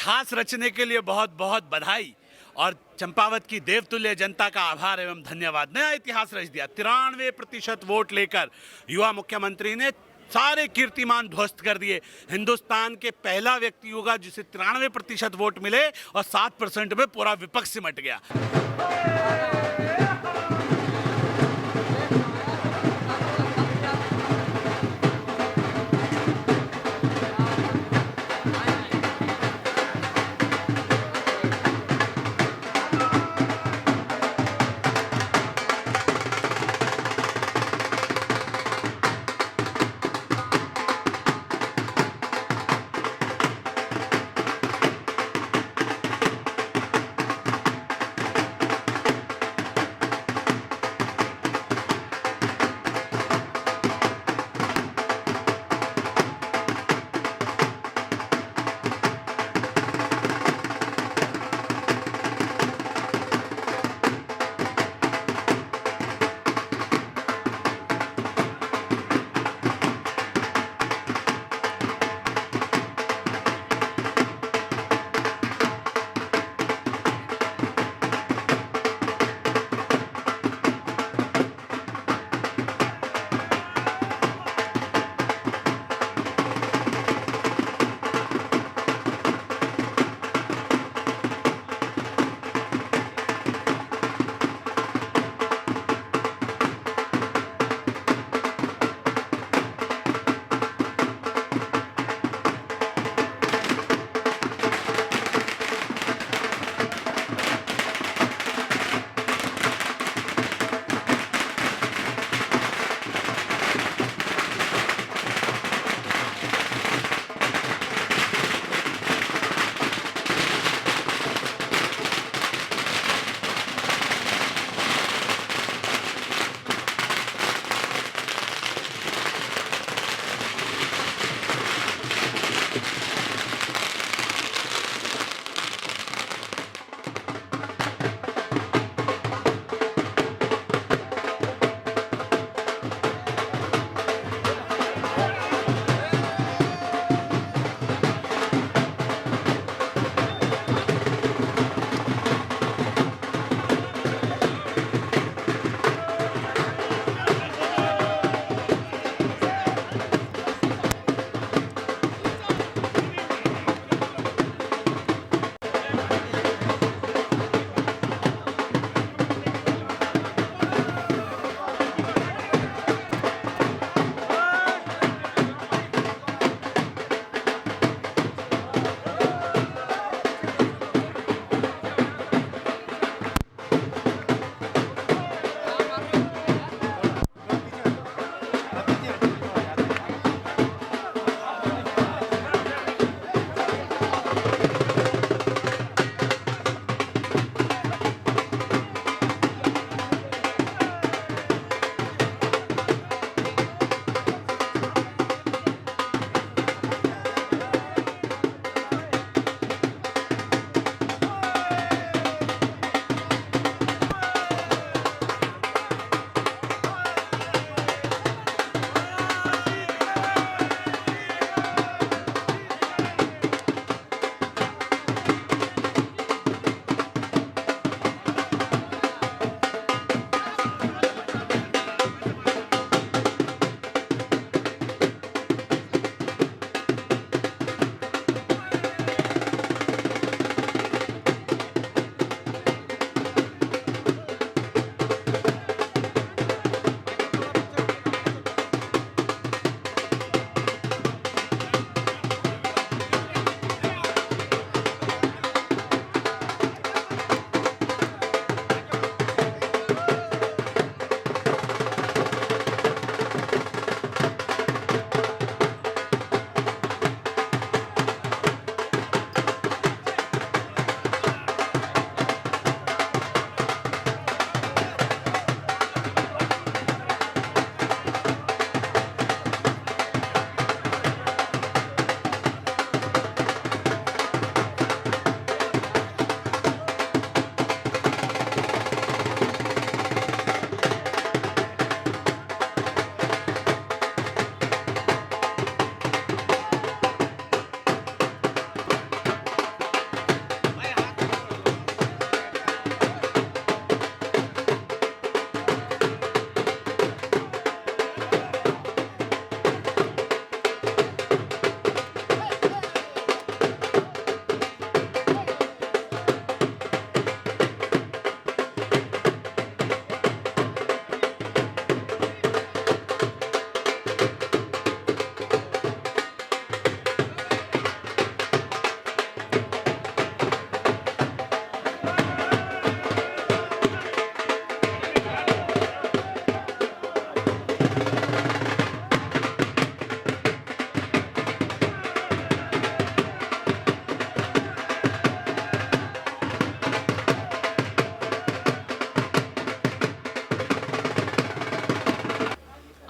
इतिहास रचने के लिए बहुत बहुत बधाई और चंपावत की देवतुल्य जनता का आभार एवं धन्यवाद। नया इतिहास रच दिया। 93% वोट लेकर युवा मुख्यमंत्री ने सारे कीर्तिमान ध्वस्त कर दिए। हिंदुस्तान के पहला व्यक्ति होगा जिसे 93% वोट मिले और 7% में पूरा विपक्ष सिमट गया।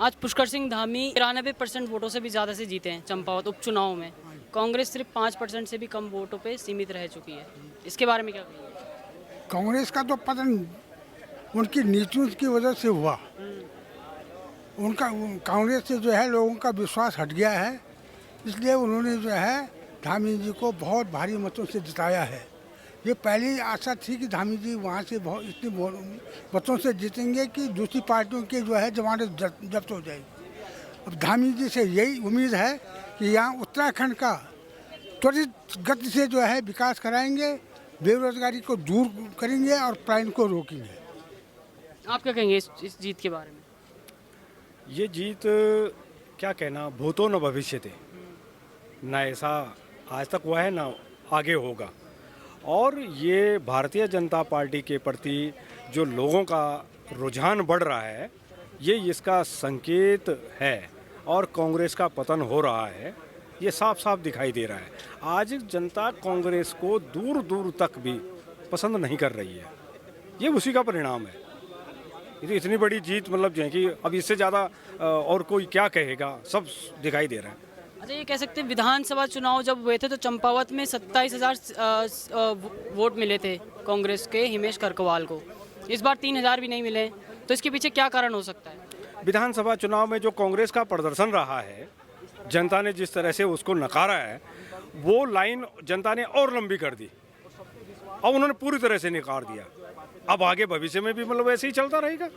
आज पुष्कर सिंह धामी 93% वोटों से भी ज़्यादा से जीते हैं चंपावत उपचुनाव में। कांग्रेस सिर्फ 5% से भी कम वोटों पे सीमित रह चुकी है। इसके बारे में क्या कहेंगे? कांग्रेस का तो पतन उनकी नीतियों की वजह से हुआ। उनका कांग्रेस से जो है लोगों का विश्वास हट गया है, इसलिए उन्होंने जो है धामी जी को बहुत भारी मतों से जिताया है। ये पहली आशा थी कि धामी जी वहाँ से बहुत इतनी मतों से जीतेंगे कि दूसरी पार्टियों के जो है जमानत जब्त हो जाएगी। अब धामी जी से यही उम्मीद है कि यहाँ उत्तराखंड का त्वरित गति से जो है विकास कराएंगे, बेरोजगारी को दूर करेंगे और पलायन को रोकेंगे। आप क्या कहेंगे इस जीत के बारे में? ये जीत क्या कहना, भूतो न भविष्यते, ना ऐसा आज तक हुआ है ना आगे होगा। और ये भारतीय जनता पार्टी के प्रति जो लोगों का रुझान बढ़ रहा है, ये इसका संकेत है। और कांग्रेस का पतन हो रहा है, ये साफ साफ दिखाई दे रहा है। आज जनता कांग्रेस को दूर दूर तक भी पसंद नहीं कर रही है, ये उसी का परिणाम है। ये तो इतनी बड़ी जीत, मतलब जो है कि अब इससे ज़्यादा और कोई क्या कहेगा, सब दिखाई दे रहा है। अच्छा, ये कह सकते हैं विधानसभा चुनाव जब हुए थे तो चंपावत में 27,000 वोट मिले थे कांग्रेस के हिमेश करकवाल को। इस बार 3,000 भी नहीं मिले, तो इसके पीछे क्या कारण हो सकता है? विधानसभा चुनाव में जो कांग्रेस का प्रदर्शन रहा है, जनता ने जिस तरह से उसको नकारा है, वो लाइन जनता ने और लंबी कर दी और उन्होंने पूरी तरह से नकार दिया। अब आगे भविष्य में भी मतलब ऐसे ही चलता रहेगा।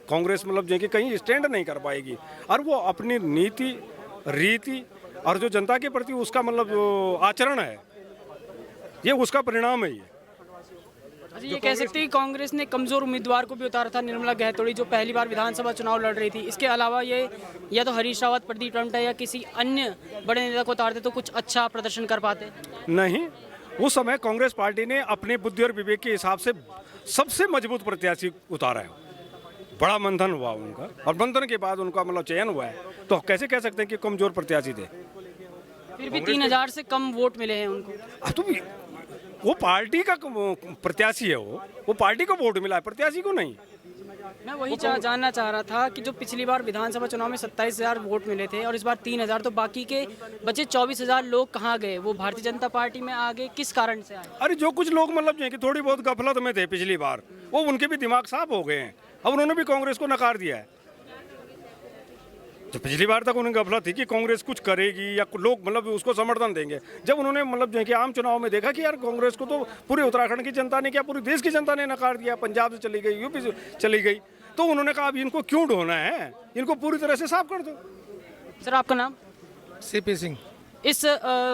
कांग्रेस मतलब जो कि कहीं स्टैंड नहीं कर पाएगी और वो अपनी नीति रीति और जो जनता के प्रति उसका मतलब जो आचरण है, ये उसका परिणाम है। अच्छा, ये कह सकते हैं कि कांग्रेस ने कमजोर उम्मीदवार को भी उतारा था, निर्मला गहतोड़ी जो पहली बार विधानसभा चुनाव लड़ रही थी। इसके अलावा ये या तो हरीश रावत, प्रदीप टम्टा या किसी अन्य बड़े नेता को उतारते तो कुछ अच्छा प्रदर्शन कर पाते। नहीं, उस समय कांग्रेस पार्टी ने अपने बुद्धि और विवेक के हिसाब से सबसे मजबूत प्रत्याशी उतारा है। बड़ा मंथन हुआ उनका और मंथन के बाद उनका मतलब चयन हुआ है, तो कैसे कह सकते हैं कि कमजोर प्रत्याशी थे? फिर भी 3,000 से कम वोट मिले हैं उनको। तो वो पार्टी का प्रत्याशी है, वो पार्टी को वोट मिला है, प्रत्याशी को नहीं। मैं वही जानना चाह रहा था कि जो पिछली बार विधानसभा चुनाव में 27,000 वोट मिले थे और इस बार 3,000, तो बाकी के बचे 24,000 लोग कहाँ गए? वो भारतीय जनता पार्टी में आ गए, किस कारण से आए? अरे जो कुछ लोग मतलब जो है कि थोड़ी बहुत गफलत में थे पिछली बार, वो उनके भी दिमाग साफ हो गए हैं। अब उन्होंने भी कांग्रेस को नकार दिया है। जो पिछली बार तक उन्हें गफलत थी कि कांग्रेस कुछ करेगी या लोग मतलब उसको समर्थन देंगे, जब उन्होंने मतलब जो है कि आम चुनाव में देखा कि यार कांग्रेस को तो पूरे उत्तराखंड की जनता ने क्या पूरे देश की जनता ने नकार दिया, पंजाब से चली गई, यूपी से चली गई, तो उन्होंने कहा अब इनको क्यों ढोना है, इनको पूरी तरह से साफ कर दो। सर, आपका नाम? सीपी सिंह। इस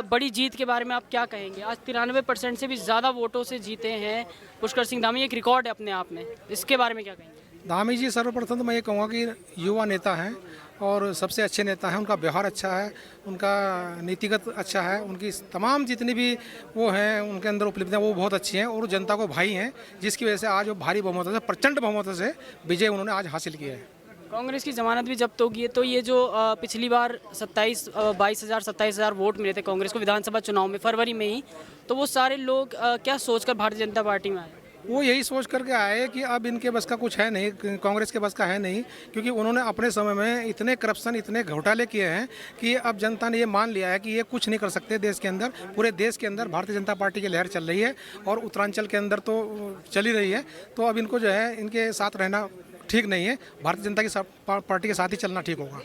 बड़ी जीत के बारे में आप क्या कहेंगे? आज 93% से भी ज़्यादा वोटों से जीते हैं पुष्कर सिंह धामी, एक रिकॉर्ड है अपने आप में। इसके बारे में क्या कहेंगे? धामी जी सर्वप्रथम तो मैं ये कहूँगा कि युवा नेता हैं और सबसे अच्छे नेता हैं। उनका व्यवहार अच्छा है, उनका नीतिगत अच्छा है, उनकी तमाम जितनी भी वो हैं उनके अंदर उपलब्धियाँ वो बहुत अच्छी हैं और जनता को भाई हैं, जिसकी वजह से आज वो भारी बहुमत से, प्रचंड बहुमत से विजय उन्होंने आज हासिल किया है। कांग्रेस की जमानत भी जब्त होगी, तो ये जो पिछली बार 27,000 वोट मिले थे कांग्रेस को विधानसभा चुनाव में फरवरी में ही, तो वो सारे लोग क्या सोचकर भारतीय जनता पार्टी में आए? वो यही सोच करके आए कि अब इनके बस का कुछ है नहीं, कांग्रेस के बस का है नहीं, क्योंकि उन्होंने अपने समय में इतने करप्शन, इतने घोटाले किए हैं कि अब जनता ने ये मान लिया है कि ये कुछ नहीं कर सकते देश के अंदर। पूरे देश के अंदर भारतीय जनता पार्टी की लहर चल रही है और उत्तरांचल के अंदर तो चल ही रही है। तो अब इनको जो है इनके साथ रहना ठीक नहीं है, भारतीय जनता की पार्टी के साथ ही चलना ठीक होगा।